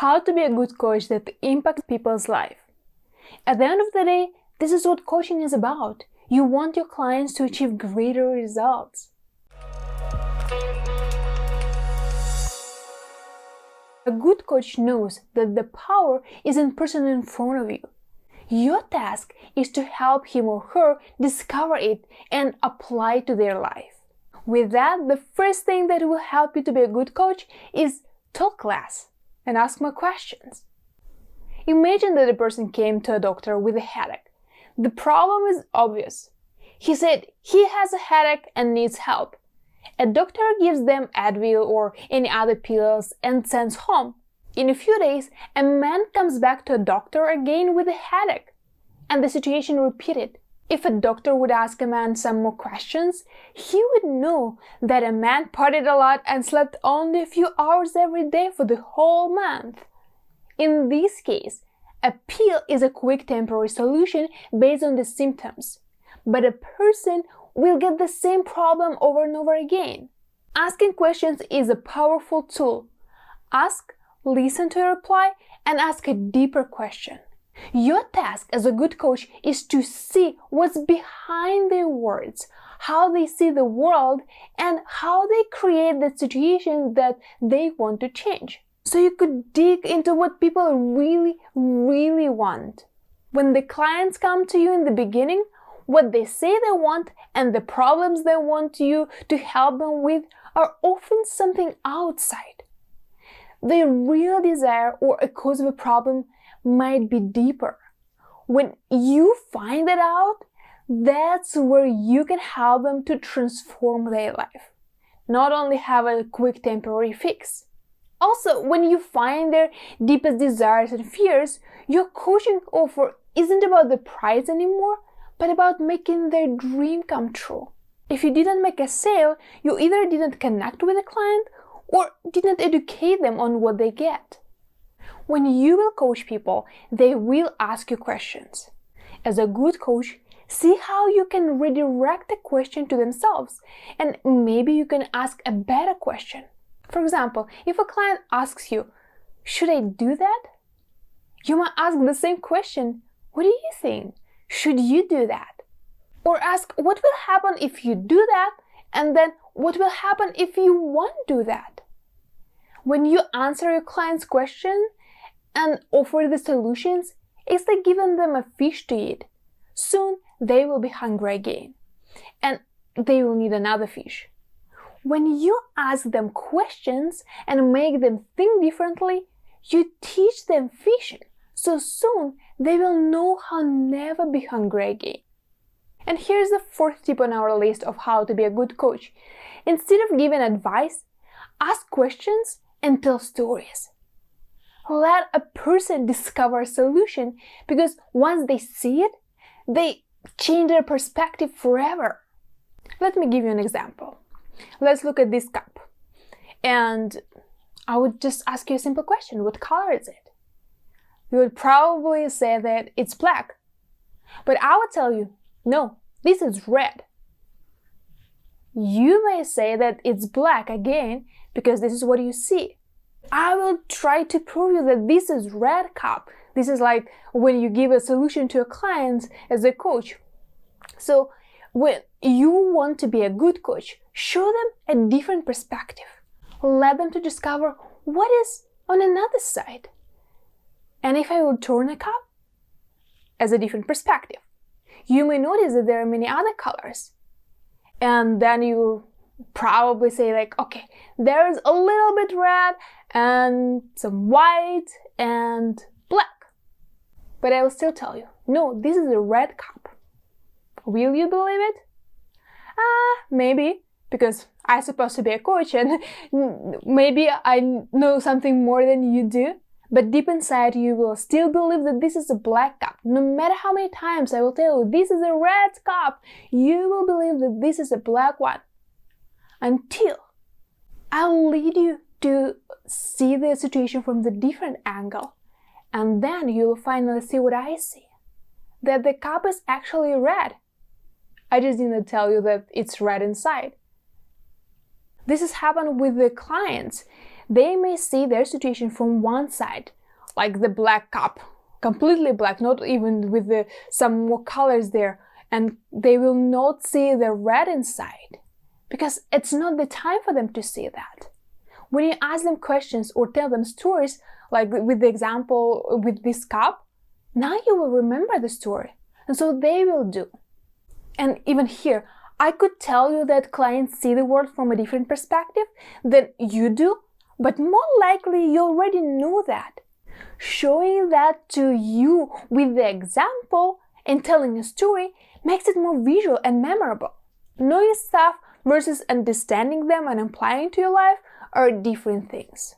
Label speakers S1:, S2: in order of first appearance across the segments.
S1: how to be a good coach that impacts people's life. At the end of the day, this is what coaching is about. You want your clients to achieve greater results. A good coach knows that the power is in the person in front of you. Your task is to help him or her discover it and apply it to their life. With that, the first thing that will help you to be a good coach is talk less and ask more questions. Imagine that a person came to a doctor with a headache. The problem is obvious. He said he has a headache and needs help. A doctor gives them Advil or any other pills and sends home. In a few days, a man comes back to a doctor again with a headache, and the situation repeated. If a doctor would ask a man some more questions, he would know that a man partied a lot and slept only a few hours every day for the whole month. In this case, a pill is a quick temporary solution based on the symptoms, but a person will get the same problem over and over again. Asking questions is a powerful tool. Ask, listen to a reply, and ask a deeper question. Your task as a good coach is to see what's behind their words, how they see the world, and how they create the situation that they want to change. So you could dig into what people really, really want. When the clients come to you in the beginning, what they say they want and the problems they want you to help them with are often something outside. Their real desire or a cause of a problem might be deeper. When you find it out, that's where you can help them to transform their life, not only have a quick temporary fix. Also, when you find their deepest desires and fears, your coaching offer isn't about the price anymore, but about making their dream come true. If you didn't make a sale, you either didn't connect with the client or didn't educate them on what they get. When you will coach people, they will ask you questions. As a good coach, see how you can redirect the question to themselves, and maybe you can ask a better question. For example, if a client asks you, "Should I do that?" you might ask the same question, "What do you think? Should you do that?" Or ask, "What will happen if you do that?" and then, "What will happen if you won't do that?" When you answer your client's question and offer the solutions, it's like giving them a fish to eat. Soon they will be hungry again, and they will need another fish. When you ask them questions and make them think differently, you teach them fishing, so soon they will know how never be hungry again. And here's the fourth tip on our list of how to be a good coach. Instead of giving advice, ask questions and tell stories. Let a person discover a solution, because once they see it, they change their perspective forever. Let me give you an example. Let's look at this cup. And I would just ask you a simple question. What color is it? You would probably say that it's black. But I would tell you, no, this is red. You may say that it's black again because this is what you see. I will try to prove you that this is red cup. This is like when you give a solution to a client as a coach. So when you want to be a good coach, show them a different perspective. Let them to discover what is on another side. And if I will turn a cup as a different perspective, you may notice that there are many other colors. And then you will probably say like, okay, there's a little bit red and some white and black. But I will still tell you, no, this is a red cup. Will you believe it? Maybe, because I'm supposed to be a coach and maybe I know something more than you do. But deep inside, you will still believe that this is a black cup. No matter how many times I will tell you, this is a red cup, you will believe that this is a black one. Until I'll lead you to see the situation from the different angle. And then you will finally see what I see. That the cup is actually red. I just didn't tell you that it's red inside. This has happened with the clients. They may see their situation from one side, like the black cup, completely black, not even with some more colors there, and they will not see the red inside, because it's not the time for them to see that. When you ask them questions or tell them stories, like with the example with this cup, now you will remember the story, and so they will do. And even here, I could tell you that clients see the world from a different perspective than you do, but more likely you already know that. Showing that to you with the example and telling a story makes it more visual and memorable. Knowing stuff versus understanding them and applying to your life are different things.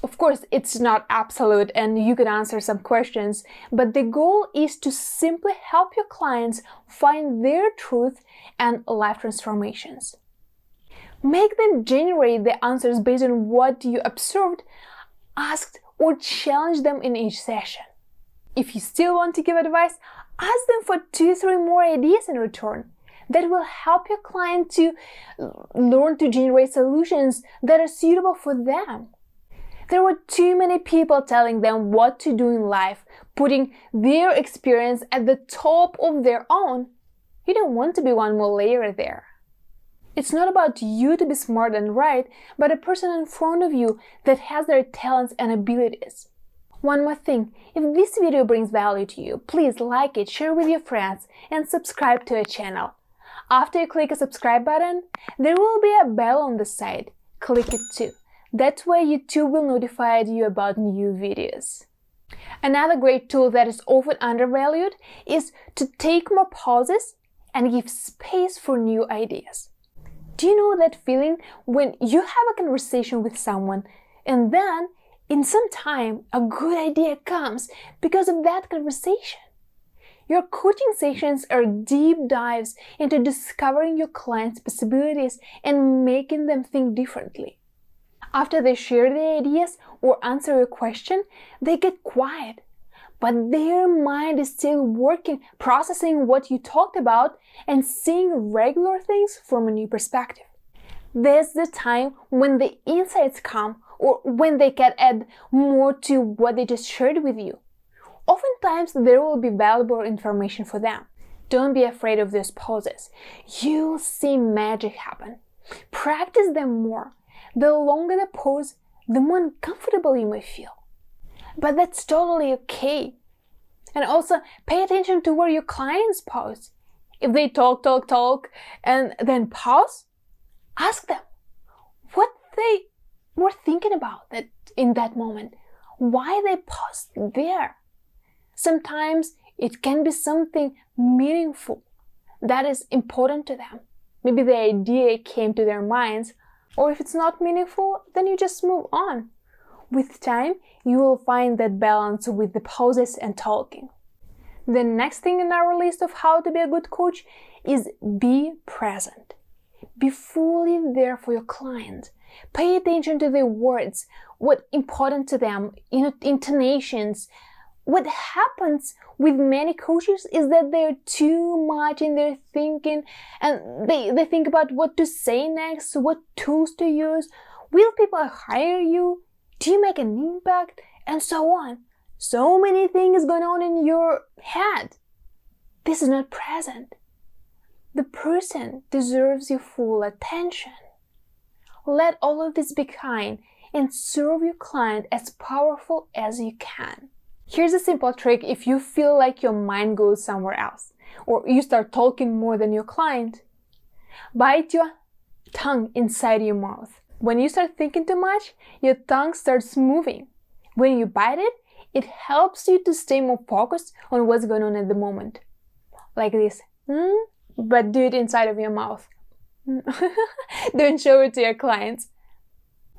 S1: Of course, it's not absolute and you can answer some questions, but the goal is to simply help your clients find their truth and life transformations. Make them generate the answers based on what you observed, asked, or challenge them in each session. If you still want to give advice, ask them for 2-3 more ideas in return. That will help your client to learn to generate solutions that are suitable for them. There were too many people telling them what to do in life, putting their experience at the top of their own. You don't want to be one more layer there. It's not about you to be smart and right, but a person in front of you that has their talents and abilities. One more thing, if this video brings value to you, please like it, share with your friends, and subscribe to our channel. After you click a subscribe button, there will be a bell on the side. Click it too. That way YouTube will notify you about new videos. Another great tool that is often undervalued is to take more pauses and give space for new ideas. Do you know that feeling when you have a conversation with someone and then in some time a good idea comes because of that conversation? Your coaching sessions are deep dives into discovering your clients' possibilities and making them think differently. After they share their ideas or answer a question, they get quiet, but their mind is still working, processing what you talked about and seeing regular things from a new perspective. There's the time when the insights come or when they can add more to what they just shared with you. Oftentimes, there will be valuable information for them. Don't be afraid of those pauses. You'll see magic happen. Practice them more. The longer the pause, the more uncomfortable you may feel. But that's totally okay. And also, pay attention to where your clients pause. If they talk, and then pause, ask them what they were thinking about that in that moment. Why they paused there. Sometimes it can be something meaningful that is important to them. Maybe the idea came to their minds, or if it's not meaningful, then you just move on. With time, you will find that balance with the pauses and talking. The next thing in our list of how to be a good coach is be present. Be fully there for your client. Pay attention to their words, what's important to them, intonations. What happens with many coaches is that they're too much in their thinking and they think about what to say next, what tools to use, will people hire you, do you make an impact, and so on. So many things going on in your head. This is not present. The person deserves your full attention. Let all of this be kind and serve your client as powerful as you can. Here's a simple trick if you feel like your mind goes somewhere else, or you start talking more than your client. Bite your tongue inside your mouth. When you start thinking too much, your tongue starts moving. When you bite it, it helps you to stay more focused on what's going on at the moment. Like this, but do it inside of your mouth. Don't show it to your clients.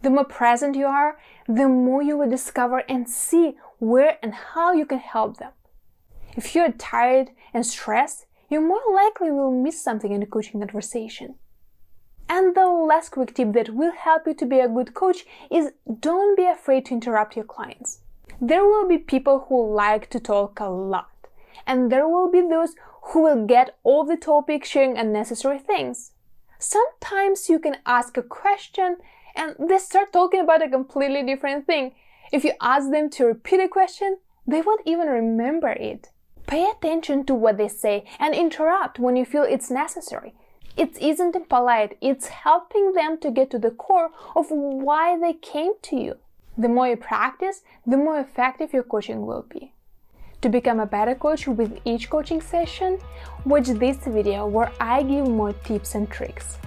S1: The more present you are, the more you will discover and see where and how you can help them. If you're tired and stressed, you more likely will miss something in a coaching conversation. And the last quick tip that will help you to be a good coach is don't be afraid to interrupt your clients. There will be people who like to talk a lot, and there will be those who will get off the topic sharing unnecessary things. Sometimes you can ask a question and they start talking about a completely different thing. If you ask them to repeat a question, they won't even remember it. Pay attention to what they say and interrupt when you feel it's necessary. It isn't impolite, it's helping them to get to the core of why they came to you. The more you practice, the more effective your coaching will be. To become a better coach with each coaching session, watch this video where I give more tips and tricks.